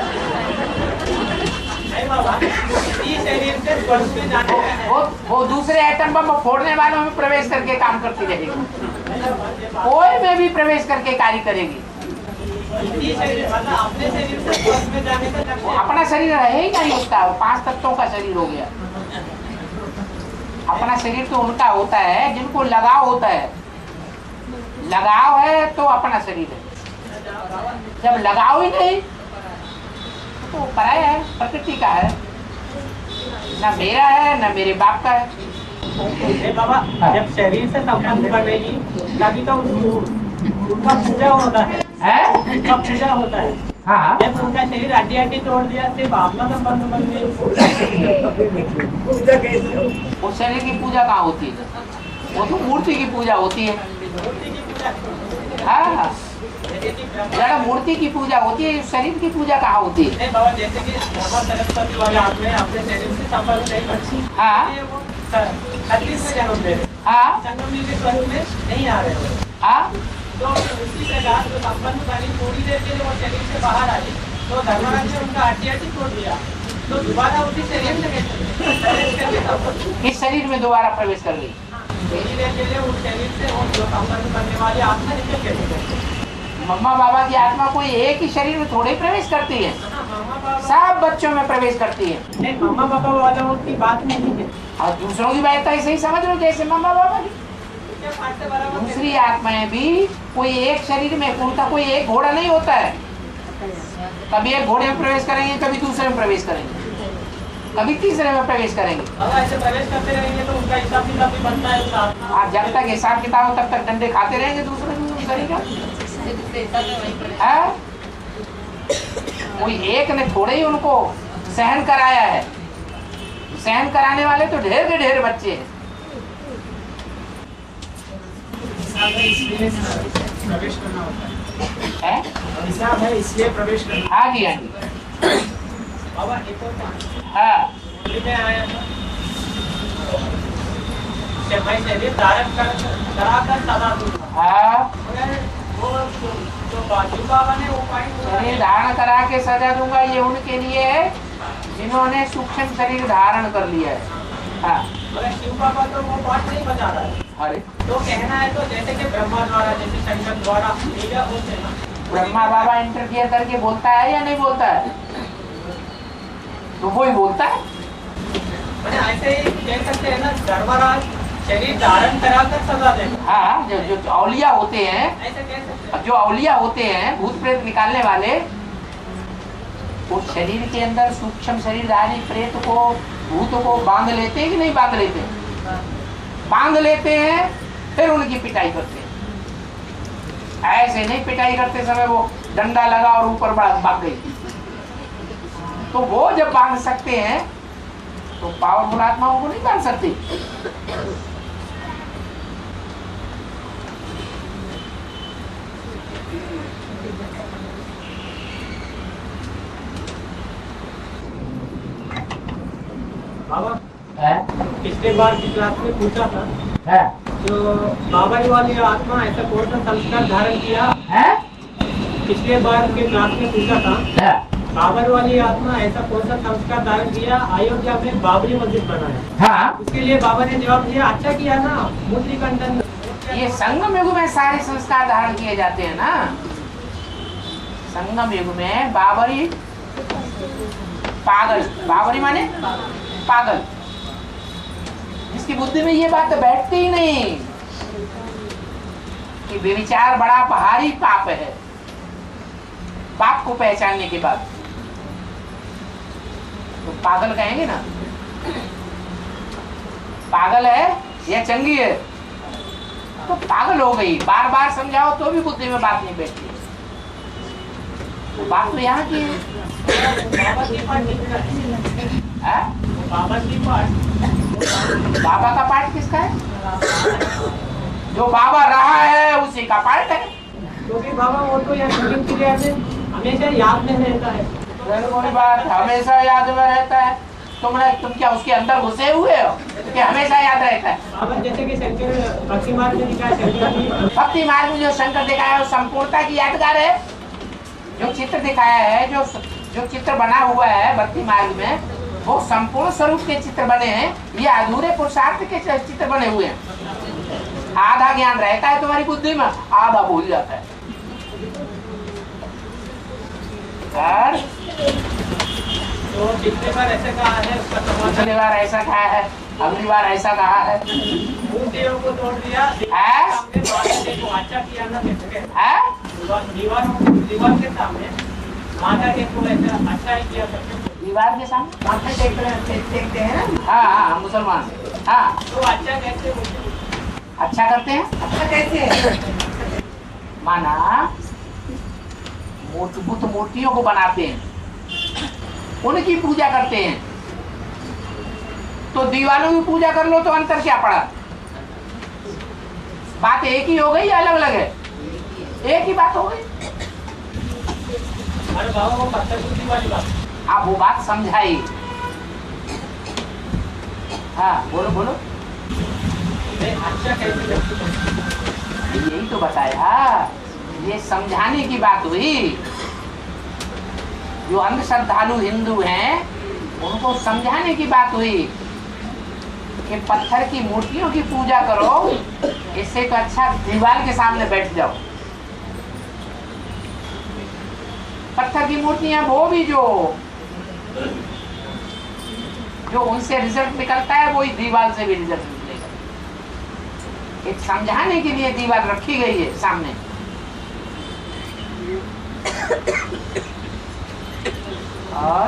नहीं बाबा, इस शरीर से स्वर्ग में जाने का है। वो दूसरे एटम बम फोड़ने वालों में प्रवेश करके काम करती रहेगी, कोई में भी प्रवेश करके कार्य करेगी। इस शरीर मतलब अपने शरीर से स्वर्ग में जाने का लक्ष्य वो है। अपना शरीर रहे ही नहीं उसका, 5 तत्वों का शरीर हो गया। अपना शरीर तो उनका होता है जिनको लगाव होता है, लगाव है तो अपना शरीर है। जब लगाव ही नहीं तो पराया है, प्रकृति का है, ना मेरा है ना मेरे बाप का है। ए बाबा, जब शरीर से संबंध बनेगी तभी तो उनका पूजा होता है, उनका पूजा होता है। हाँ जब उनका शरीर हड्डी हड्डी तोड़ दिया, सिर्फ आत्मा संबंध बन गई। वो शरीर की पूजा कहाँ होती है? वो तो मूर्ति की पूजा होती है। मूर्ति की पूजा, हाँ जैसे कि ब्रह्मा, जरा मूर्ति की पूजा होती है, शरीर की पूजा कहाँ होती है? नहीं बाबा, जैसे कि ब्रह्मा सरस्वती वाले आत्मा अपने शरीर से संबंध नहीं करती, हाँ इसलिए वो 36 में जन्म ले रहे, हाँ संगम के स्वर्ग में नहीं आ रहे हो। हाँ तो उसी प्रकार जो संबंध बनी, थोड़ी देर के लिए वो शरीर से बाहर आई, तो धर्मराज ने उनका हड्डी हड्डी तोड़ दिया, तो दोबारा उसी शरीर में प्रवेश करके संबंध, इस शरीर में दोबारा प्रवेश कर गई। थोड़ी देर के लिए उस शरीर से वो जो संबंध करने वाली आत्मा निकल गई। मम्मा बाबा की आत्मा कोई एक ही शरीर में थोड़े प्रवेश करती है, मम्मा पापा, सब बच्चों में प्रवेश करती है। नहीं मम्मा पापा वालों की बात नहीं है, और दूसरों की बात ऐसे ही समझ लो जैसे मम्मा बाबा की। उसके पास से बराबर दूसरी आत्माएं भी कोई एक शरीर में, उनका कोई एक घोड़ा नहीं होता है। कभी एक घोड़े में प्रवेश करेंगे, कभी दूसरे में प्रवेश करेंगे, कभी तीसरे में प्रवेश करेंगे। बाबा ऐसे प्रवेश करते रहेंगे तो उनका हिसाब किताब भी बनता है उस आत्मा। आप जब तक हिसाब किताब हो तब तक डंडे खाते रहेंगे दूसरे शरीर का। हाँ? कोई एक ने थोड़े ही उनको सहन कराया है, सहन कराने वाले तो ढेर के ढेर बच्चे हैं। इसलिए प्रवेश करना होता है, हैं? हिसाब है इसलिए प्रवेश करना। हाँ जी हाँ जी बाबा एक और बात, हाँ दिल्ली में आया था, कि मैं शरीर धारण कराकर सदा दूंगा। हाँ मगर वो जो बाजू बाबा ने वो पॉइंट शरीर धारण करा के सजा दूंगा, ये उनके लिए है जिन्होंने सूक्ष्म शरीर धारण कर लिया है। हाँ मगर शिव बाबा तो वो बात नहीं बता रहा है। अरे तो कहना है तो जैसे कि ब्रह्मा द्वारा, जैसे शंकर द्वारा लीला होते हैं, ब्रह्मा बाबा इंटरफियर करके बोलता है या नहीं बोलता है? तो वो ही बोलता है। मैंने ऐसे ही कह सकते हैं ना, धर्मराज शरीर धारण कराकर सजा देगा, हाँ जो औलिया होते हैं, ऐसे कह सकते हैं। जो औलिया होते हैं भूत प्रेत निकालने वाले, वो शरीर के अंदर सूक्ष्म शरीरधारी प्रेत को, भूत को बांध लेते हैं कि नहीं बांध लेते? बांध लेते हैं, फिर उनकी पिटाई करते हैं। ऐसे नहीं पिटाई करते समय वो डंडा लगा और ऊपर भाग गई। तो वो जब बांध सकते हैं तो पावरफुल आत्माओं को नहीं बांध सकते। बाबा है? पिछले बार की क्लास में पूछा था, है? जो बाबरी वाली आत्मा ऐसा कौन सा संस्कार धारण किया। है? पिछले बार के क्लास में पूछा था, है? बाबर वाली आत्मा ऐसा कौन सा संस्कार धारण किया, अयोध्या में बाबरी मस्जिद बनाया। हाँ उसके लिए बाबा ने जवाब दिया, अच्छा किया ना, मुद्री कंठन। ये संगम युग में सारे संस्कार धारण किए जाते हैं ना। संगम युग में बाबरी पागल, बाबरी माने पागल, जिसकी बुद्धि में ये बात बैठती ही नहीं कि बेविचार बड़ा भारी पाप है। पाप को पहचानने के बाद तो पागल कहेंगे ना, पागल है या चंगी है, तो पागल हो गई। बार बार समझाओ तो भी बुद्धि में बात नहीं बैठती। तो बात तो यहाँ की है। बाबा की पाठ किसका है? है? बाबा की पाठ, बाबा का पाठ किसका है? जो बाबा रहा है उसी का पाठ है। क्योंकि बाबा वो तो यहाँ शूटिंग क्रिया में हमेशा याद में रहता है। कोई बात हमेशा याद में रहता है। तुम क्या उसके अंदर घुसे हुए हो कि हमेशा याद रहता है? बाबा जैसे कि शंकर भक्ति मार्ग में दिखाया, शंकर जी भक्ति मार्ग में जो शंकर दिखाया है वो संपूर्णता की यादगार है। जो चित्र दिखाया है, जो चित्र बना हुआ है भक्ति मार्ग में, वो संपूर्ण स्वरूप के चित्र बने हैं। ये अधूरे पुरुषार्थ के चित्र बने हुए हैं। आधा ज्ञान रहता है तुम्हारी बुद्धि में, आधा भूल जाता है। तो पिछली बार ऐसा कहा है, उसका पिछली बार ऐसा कहा है, अगली बार ऐसा कहा है। मूर्तियों को तोड़ दिया, देखो अच्छा किया ना, दीवार के सामने माता के को ऐसा अच्छा ही किया करते। दीवार के सामने माथा टेकते हैं ना। हाँ मुसलमान, हाँ तो अच्छा कैसे अच्छा करते हैं। अच्छा कैसे? माना बुत मूर्तियों को बनाते हैं, उनकी पूजा करते हैं, तो दीवारों की पूजा कर लो तो अंतर क्या पड़ा? बात एक ही हो गई या अलग अलग है? एक ही बात हो गई। अरे बाबा वो पत्थर बुद्धि वाली बात, आप वो बात समझाई। हाँ बोलो। अच्छा कैसे यही तो बताया, ये समझाने की बात हुई। जो अंधश्रद्धालु हिंदू हैं उनको समझाने की बात हुई कि पत्थर की मूर्तियों की पूजा करो, इससे तो अच्छा दीवार के सामने बैठ जाओ। पत्थर की मूर्तियां वो भी जो उनसे रिजल्ट निकलता है, वही दीवार से भी रिजल्ट निकलेगा। एक समझाने के लिए दीवार रखी गई है सामने। और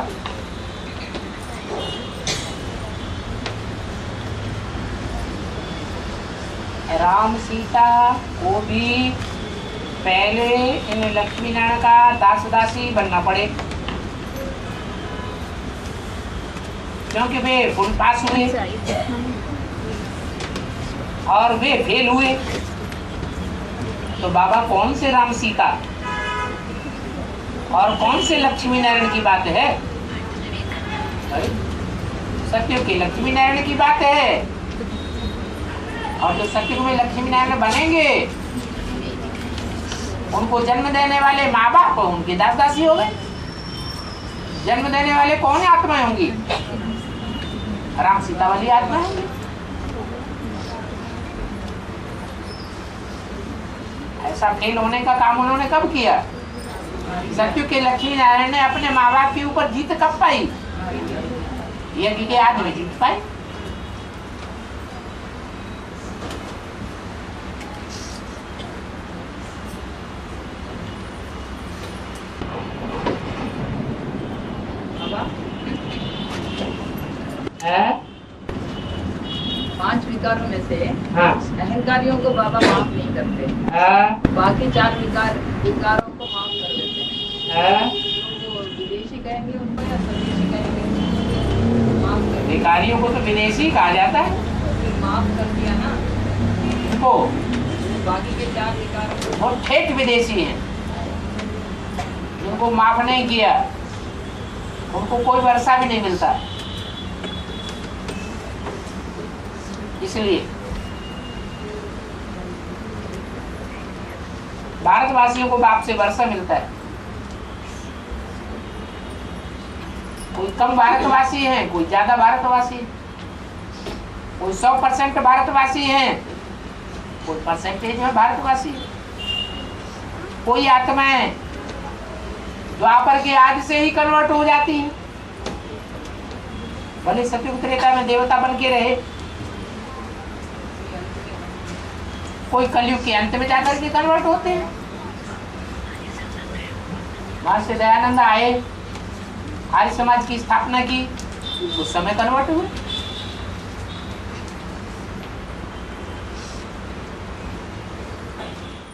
राम सीता को भी पहले इन लक्ष्मी नारायण का दास दासी बनना पड़े, क्योंकि वे फुल पास हुए और वे फेल हुए। तो बाबा कौन से राम सीता और कौन से लक्ष्मी नारायण की बात है? सत्युग की लक्ष्मी नारायण की बात है। और जो सत्युग में लक्ष्मी नारायण बनेंगे, उनको जन्म देने वाले माँ बाप उनके दास दासी हो गए। जन्म देने वाले कौन आत्माएं होंगी? राम सीता वाली आत्मा होंगी। ऐसा फेल होने का काम उन्होंने कब किया? सत्युग के लक्ष्मी नारायण ने अपने माँ बाप के ऊपर जीत कब पाई? यज्ञ के आदि में जीत पाई। पांच विकारों में से हाँ। अहंकारियों को बाबा माफ नहीं करते, बाकी चार विकारों को माफ कर देते हैं। तो जो विदेशी कहेंगे उनको या स्वदेशी कहेंगे? माफ कर, विकारियों को तो विदेशी कहा जाता है। फिर माफ कर दिया ना उनको, बाकी के चार विकारों को। वो ठेठ विदेशी हैं, उनको माफ नहीं किया, उनको कोई वर्षा भी नहीं मिलता। इसलिए भारतवासियों को बाप से वर्षा मिलता है। कोई कम भारतवासी हैं, कोई ज्यादा भारतवासी, कोई 100% भारतवासी हैं, कोई परसेंटेज में भारतवासी। कोई आत्माएं द्वापर के आदि से ही कन्वर्ट हो जाती हैं, भले सतयुग त्रेता में देवता बन के रहे। कोई कलयुग के अंत में जाकर के कन्वर्ट होते हैं। महर्षि दयानंद आए, आर्य समाज की स्थापना की, उस समय कन्वर्ट हुए।